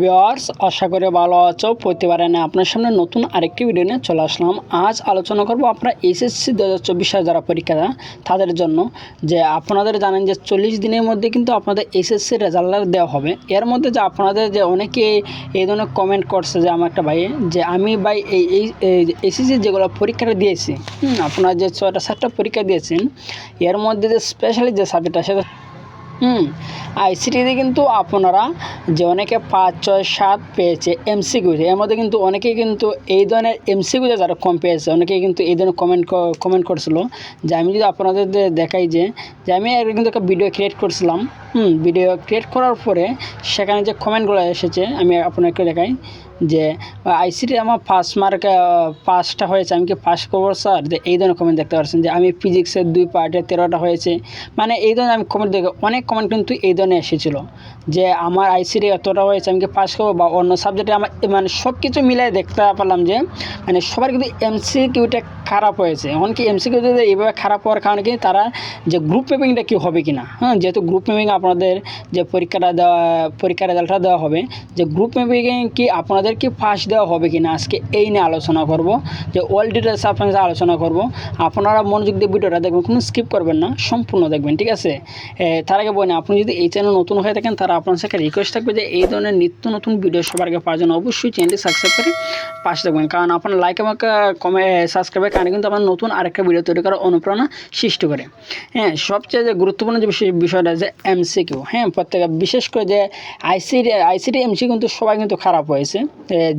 Viewers, আশা করি ভালো আছো। প্রতিবারে না আপনার সামনে নতুন আরেকটি ভিডিও নিয়ে চলে আসলাম। আজ আলোচনা করব আপনারা এসএসসি 2024 সালে যারা পরীক্ষা দেন তাদের জন্য। যে আপনাদের জানেন যে 40 দিনের মধ্যে কিন্তু আপনাদের এসএসসি রেজাল্ট দেওয়া হবে। এর মধ্যে যে আপনাদের যে অনেকে এই ধরনের কমেন্ট করছে যে আমার একটা ভাই যে আমি ভাই এই এসএসসি যেগুলো পরীক্ষাটা দিয়েছি, আপনারা যে 6টা পরীক্ষা দিয়েছেন এর মধ্যে যে স্পেশালি যে সাবজেক্টটা সেটা আইসিটিতে কিন্তু আপনারা যে অনেকে 5, 6, 7 পেয়েছে এমসিকিউতে, এর মধ্যে কিন্তু অনেকেই কিন্তু এই ধরনের এমসিকিউতে যারা কম পেয়েছে অনেকেই কিন্তু এই ধরনের কমেন্ট করছিল। যে আমি যদি আপনাদের দেখাই যে আমি কিন্তু একটা ভিডিও ক্রিয়েট করছিলাম। ভিডিও ক্রিয়েট করার পরে সেখানে যে কমেন্টগুলো এসেছে আমি আপনাকে দেখাই যে আইসিটি আমার পাস মার্ক 5টা হয়েছে, আমি কি পাস করবো স্যার? যে এই ধরনের কমেন্ট দেখতে পাচ্ছেন যে আমি ফিজিক্সের 2 পার্টে 13টা হয়েছে, মানে এই ধরনের আমি কমেন্ট দেখে অনেক কমেন্ট কিন্তু এই ধরনের এসেছিলো যে আমার আইসিটি এতটা হয়েছে আমি কি পাস করবো, বা অন্য সাবজেক্টে আমার মানে সব কিছু মিলাই দেখতে পারলাম যে মানে সবার কিন্তু এমসিকিউটা খারাপ হয়েছে। এমনকি এমসিকিউতে এইভাবে খারাপ হওয়ার কারণে কি তারা যে গ্রুপ মেপিংটা কি হবে কি না, যেহেতু গ্রুপ মেপিং আপনাদের যে পরীক্ষার রেজাল্টটা দেওয়া হবে, যে গ্রুপ মেপিং কি আপনাদের কি পাস দেওয়া হবে কি না, আজকে এই নিয়ে আলোচনা করব। যে অল ডিটেলস আপনার সাথে আলোচনা করব। আপনারা মনোযোগ দিয়ে ভিডিওটা দেখবেন, কোনো স্কিপ করবেন না, সম্পূর্ণ দেখবেন, ঠিক আছে? তার আগে বলেন, আপনি যদি এই চ্যানেল নতুন হয়ে থাকেন তারা আপনার সাথে রিকোয়েস্ট থাকবে যে এই ধরনের নিত্য নতুন ভিডিও সবার আগে পাওয়ার জন্য অবশ্যই চ্যানেলটি সাবস্ক্রাইব করে পাশে থাকবেন। কারণ আপনার লাইক এবং সাবস্ক্রাইবের কারণে কিন্তু আপনার নতুন আরেকটা ভিডিও তৈরি করার অনুপ্রেরণা সৃষ্টি করে। সবচেয়ে যে গুরুত্বপূর্ণ যে বিষয়টা যে এমসিকিউ, প্রত্যেকে বিশেষ করে যে আইসিটি এমসিকিউ কিন্তু সবাই কিন্তু খারাপ হয়েছে।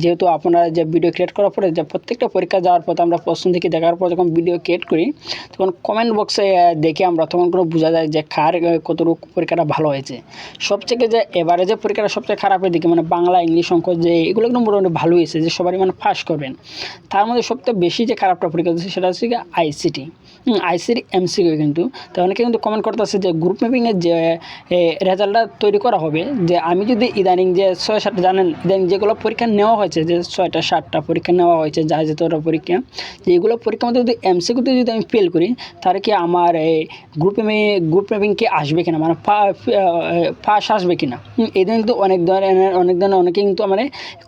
যেহেতু আপনারা যে ভিডিও ক্রিয়েট করার পরে যে প্রত্যেকটা পরীক্ষা যাওয়ার পর আমরা প্রশ্ন থেকে দেখার পর যখন ভিডিও ক্রিয়েট করি তখন কমেন্ট বক্সে দেখে আমরা তখন কোনো বোঝা যায় যে কার কতটুকু পরীক্ষাটা ভালো হয়েছে। সবথেকে যে এবারে যে পরীক্ষাটা সবচেয়ে খারাপের দিকে মানে বাংলা, ইংলিশ, অঙ্ক যে এগুলো কিন্তু মোটামুটি ভালো হয়েছে, যে সবারই মানে পাস করবেন। তার মধ্যে সবথেকে বেশি যে খারাপটা পরীক্ষা হচ্ছে সেটা হচ্ছে আইসিটি এমসিকিউ। কিন্তু তো অনেকে কিন্তু কমেন্ট করতেছে যে গ্রুপ ম্যাপিংয়ের যে রেজাল্টটা তৈরি করা হবে, যে আমি যদি ইদানিং যে 6-7 জানেন ইদানিং যেগুলো পরীক্ষা নেওয়া হয়েছে, যে 6-7টা পরীক্ষা নেওয়া হয়েছে যা যেতটা পরীক্ষা, যে এগুলো পরীক্ষার মধ্যে যদি এমসিকিউতে যদি আমি ফেল করি তাহলে কি আমার এই গ্রুপ ম্যাপিং কি আসবে কিনা, মানে পাস আসবে কিনা। এই দিন কিন্তু অনেক ধরনের অনেকে কিন্তু আমার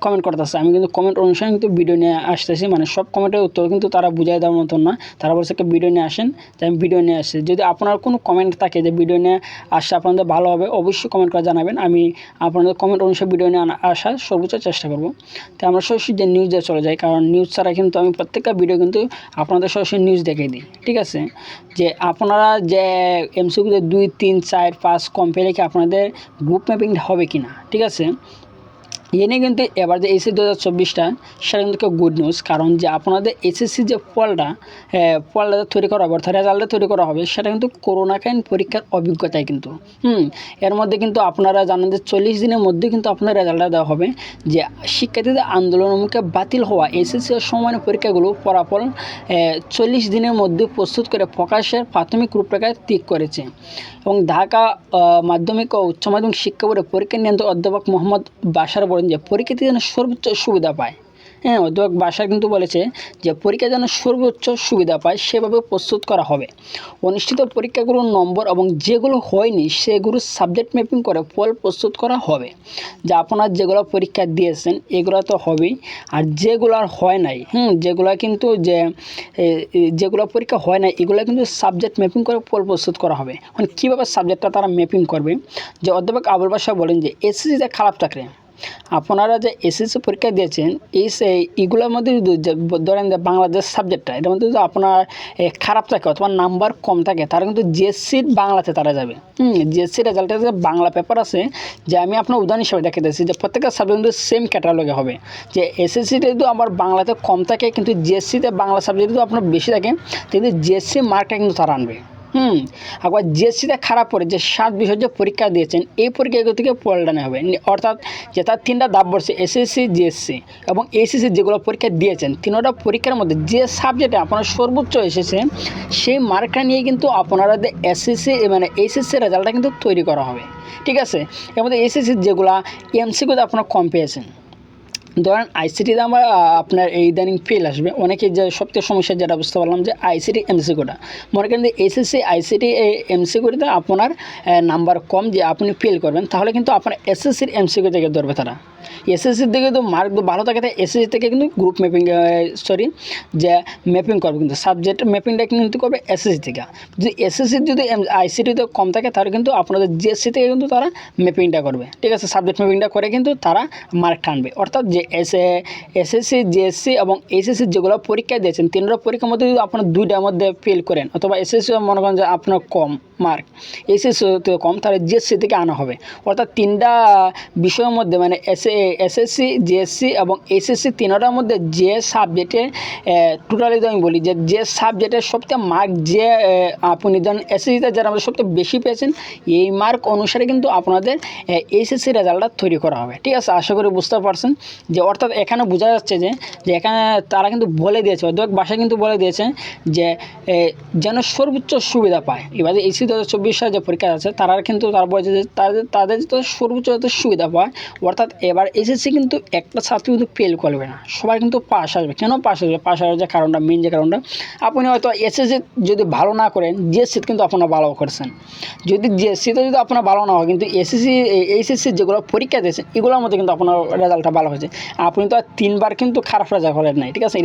কমেন্ট করতেছে। আমি কিন্তু কমেন্ট অনুসারে কিন্তু ভিডিও নিয়ে আসতেছি, মানে সব কমেন্টের উত্তর কিন্তু তারা বুঝাই দেওয়ার মতন না। তারা বলছে একটা ভিডিও নিয়ে আসেন, তাই আমি ভিডিও নিয়ে আসছি। যদি আপনার কোনো কমেন্ট থাকে যে ভিডিও নিয়ে আসলে আপনাদের ভালো হবে, অবশ্যই কমেন্ট করে জানাবেন। আমি আপনাদের কমেন্ট অনুসারে ভিডিও নিয়ে আসার সর্বোচ্চ চেষ্টা করব। তো আমরা সরাসরি যে নিউজে চলে যাই, কারণ নিউজ ছাড়া কিন্তু আমি প্রত্যেকটা ভিডিও কিন্তু আপনাদের সরাসরি নিউজ দেখিয়ে দিই, ঠিক আছে? যে আপনারা যে এমসিকিউতে 2, 3, 4, 5 কম পেলে কি আপনাদের গ্রুপ ম্যাপিং হবে কি না, ঠিক আছে? এ নিয়ে কিন্তু এবার যে এসএসসি 2024টা সেটা কিন্তু গুড নিউজ। কারণ যে আপনাদের এসএসসি যে ফলটা তৈরি করা হবে, অর্থাৎ রেজাল্টটা তৈরি করা হবে, সেটা কিন্তু করোনাকালীন পরীক্ষার অভিজ্ঞতায় কিন্তু এর মধ্যে কিন্তু আপনারা জানেন যে 40 দিনের মধ্যে কিন্তু আপনার রেজাল্টটা দেওয়া হবে। যে শিক্ষার্থীদের আন্দোলনের মুখে বাতিল হওয়া এসএসসি সমান পরীক্ষাগুলো ফলাফল 40 দিনের মধ্যে প্রস্তুত করে প্রকাশের প্রাথমিক রূপরেখা ঠিক করেছে। এবং ঢাকা মাধ্যমিক ও উচ্চ মাধ্যমিক শিক্ষা বোর্ডের পরীক্ষা নিয়ন্ত্রক অধ্যাপক মোহাম্মদ বাশার বলেন যে পরীক্ষার্থী যেন সর্বোচ্চ সুবিধা পায়। অধ্যাপক বাশার কিন্তু বলেছে যে পরীক্ষা যেন সর্বোচ্চ সুবিধা পায় সেভাবে প্রস্তুত করা হবে। অনুষ্ঠিত পরীক্ষাগুলোর নম্বর এবং যেগুলো হয়নি সেগুলো সাবজেক্ট ম্যাপিং করে ফল প্রস্তুত করা হবে। যা আপনার যেগুলো পরীক্ষা দিয়েছেন এগুলো তো হবেই, আর যেগুলো আর হয় নাই যেগুলো কিন্তু যেগুলো পরীক্ষা হয় নাই এগুলো কিন্তু সাবজেক্ট ম্যাপিং করে ফল প্রস্তুত করা হবে। মানে কীভাবে সাবজেক্টটা তারা ম্যাপিং করবে, যে অধ্যাপক আবুল বাশার বলেন যে এসএসসিতে খারাপ থাকলে আপনারা যে এসএসসি পরীক্ষা দিয়েছেন এইগুলোর মধ্যে যদি ধরেন যে বাংলাদেশ সাবজেক্টটা এটার মধ্যে যদি আপনার খারাপ থাকে অথবা নাম্বার কম থাকে তারা কিন্তু জিএসসির বাংলাতে তারা যাবে। জিএসসি রেজাল্টের যে বাংলা পেপার আছে, যে আমি আপনার উদাহরণ হিসেবে দেখে দিয়েছি যে প্রত্যেকটা সাবজেক্ট কিন্তু সেম ক্যাটালগে হবে। যে এসএসসিতে যদি আমার বাংলাতে কম থাকে কিন্তু জিএসসিতে বাংলা সাবজেক্ট যদি আপনার বেশি থাকে কিন্তু জিএসসি মার্কটা কিন্তু তারা আনবে। আবার জিএসসিতে খারাপ করে যে 7 বিষয় যে পরীক্ষা দিয়েছেন এই পরীক্ষাগুলো থেকে পল্টানো হবে, অর্থাৎ যে তার 3টা ধাপ বলছে এসএসসি, জিএসসি এবং এইচএসসি যেগুলো পরীক্ষা দিয়েছেন 3টা পরীক্ষার মধ্যে যে সাবজেক্টে আপনার সর্বোচ্চ এসেছে সেই মার্কটা নিয়ে কিন্তু আপনারা যে এসএসসি মানে এইচএসসি রেজাল্টটা কিন্তু তৈরি করা হবে, ঠিক আছে? এর মধ্যে এসএসসি যেগুলো এমসিকিউতে আপনারা কম পেয়েছেন, ধরেন আইসিটিতে আমার আপনার এই ইদানিং ফেল আসবে অনেকে, যে সবথেকে সমস্যা যেটা বুঝতে পারলাম যে আইসিটি এমসিকিউটা মনে করেন যে এসএসসি আইসিটি এমসিকিউতে আপনার নাম্বার কম, যে আপনি ফেল করবেন তাহলে কিন্তু আপনার এসএসসির এমসিকিউ থেকে ধরবে তারা। এসএসসির দিকে তো মার্ক ভালো থাকে, তাই এসএসসি থেকে কিন্তু গ্রুপ ম্যাপিং যে ম্যাপিং করবে, কিন্তু সাবজেক্ট ম্যাপিংটা কিন্তু করবে এসএসসি থেকে। যদি এসএসসির যদি আইসিটিতে কম থাকে তাহলে কিন্তু আপনাদের জিএসসি থেকে কিন্তু তারা ম্যাপিংটা করবে, ঠিক আছে, সাবজেক্ট ম্যাপিংটা করে কিন্তু তারা মার্ক টানবে। অর্থাৎ যে এসএসসি, জিএসসি এবং এইচএসসি যেগুলো পরীক্ষা দিয়েছেন, তিনটা পরীক্ষার মধ্যে যদি আপনার দুইটার মধ্যে ফেল করেন, অথবা এসএসসি মনে করেন যে আপনার কম মার্ক, এইচএসসি কম, তাহলে জিএসসি থেকে আনা হবে। অর্থাৎ তিনটা বিষয়ের মধ্যে মানে এসএসসি, জিএসসি এবং এইচএসসি তিনটার মধ্যে যে সাবজেক্টে টোটালি আমি বলি যে সাবজেক্টের সবথেকে মার্ক যে আপনি ধরেন এসএসসিতে যারা আমাদের সবথেকে বেশি পেয়েছেন, এই মার্ক অনুসারে কিন্তু আপনাদের এইচএসসি রেজাল্টটা তৈরি করা হবে, ঠিক আছে। আশা করি বুঝতে পারছেন যে অর্থাৎ এখানে বোঝা যাচ্ছে যে এখানে তারা কিন্তু বলে দিয়েছে, অধ্যক্ষ ভাষায় কিন্তু বলে দিয়েছে যে যেন সর্বোচ্চ সুবিধা পায়। এবারে এইচএসসি 2024 সালে যে পরীক্ষা আছে তারা কিন্তু তারা বলছে যে তাদের তো সর্বোচ্চ সুবিধা পায়। অর্থাৎ এবার এইচএসসি কিন্তু একটা ছাত্র কিন্তু ফেল করবে না, সবাই কিন্তু পাস আসবে। কেন পাস আসবে? পাস আসার যে কারণটা, মেন যে কারণটা, আপনি হয়তো এসএসসি যদি ভালো না করেন, জিএসসিতে কিন্তু আপনারা ভালো করছেন। যদি জিএসসিতে যদি আপনার ভালো না হয়, কিন্তু এসএসসি এইচএসসি যেগুলো পরীক্ষা দিয়েছেন এগুলোর মধ্যে কিন্তু আপনার রেজাল্টটা ভালো হয়েছে। আপনি তো আর 3বার কিন্তু খারাপ রেজাল্ট করেন নাই, ঠিক আছে,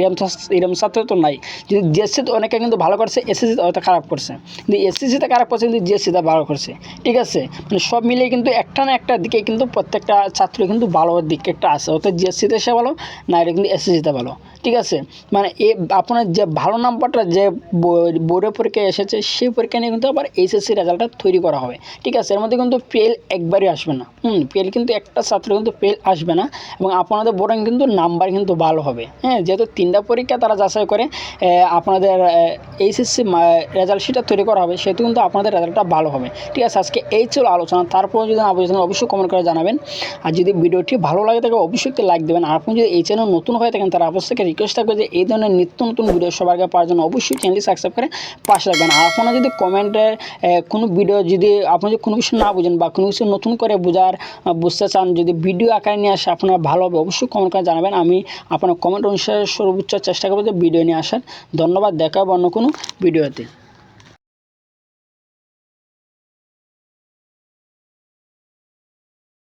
এরকম ছাত্র তো নাই। যদি জিএসসিতে অনেকে কিন্তু ভালো করছে, এসএসসিতে হয়তো খারাপ করছে, কিন্তু এসএসসিতে খারাপ করছে কিন্তু জিএসসিতে ভালো করছে, ঠিক আছে। মানে সব মিলিয়ে কিন্তু একটা না একটা দিকে কিন্তু প্রত্যেকটা ছাত্র কিন্তু ভালো দিক একটা আছে, অর্থাৎ জিএসসিতে সে ভালো, না এটা কিন্তু এসএসসিতে ভালো, ঠিক আছে। মানে আপনার যে ভালো নাম্বারটা যে বোর্ডের পরীক্ষায় এসেছে সেই পরীক্ষা নিয়ে কিন্তু আবার এইচএসসি রেজাল্টটা তৈরি করা হবে, ঠিক আছে। এর মধ্যে কিন্তু ফেল একবারই আসবে না, ফেল কিন্তু একটা ছাত্র কিন্তু ফেল আসবে না, এবং আপনাদের বরং কিন্তু নাম্বার কিন্তু ভালো হবে। হ্যাঁ, যেহেতু 3টা পরীক্ষা তারা যাচাই করে আপনাদের এইচএসসি রেজাল্ট শিটটা তৈরি করা হবে, সেহেতু কিন্তু আপনাদের রেজাল্টটা ভালো হবে, ঠিক আছে। আজকে এই ছিল আলোচনা। তারপর যদি না বুঝেন অবশ্যই কমেন্ট করে জানাবেন। আর যদি ভিডিওটি ভালো লাগে থাকে অবশ্যই একটি লাইক দেবেন। আর আপনি যদি এই চ্যানেল নতুন হয়ে থাকেন তারা অবশ্যই রিকোয়েস্ট থাকবে যে এই ধরনের নিত্য নতুন ভিডিও সবার আগে পাওয়ার জন্য অবশ্যই চ্যানেলটি সাবস্ক্রাইব করে পাশে রাখবেন। আর আপনারা যদি কমেন্টে কোনো ভিডিও যদি আপনি যদি কোনো কিছু না বুঝেন বা কোনো কিছু নতুন করে বুঝতে চান, যদি ভিডিও আকারে নিয়ে আসে আপনারা ভালো হবে, অবশ্যই কমেন্ট করে জানাবেন। আমি আপনার কমেন্ট অনুসারে সর্বোচ্চ চেষ্টা করবো যে ভিডিও নিয়ে আসার। ধন্যবাদ, দেখা হবে অন্য কোনো ভিডিওতে।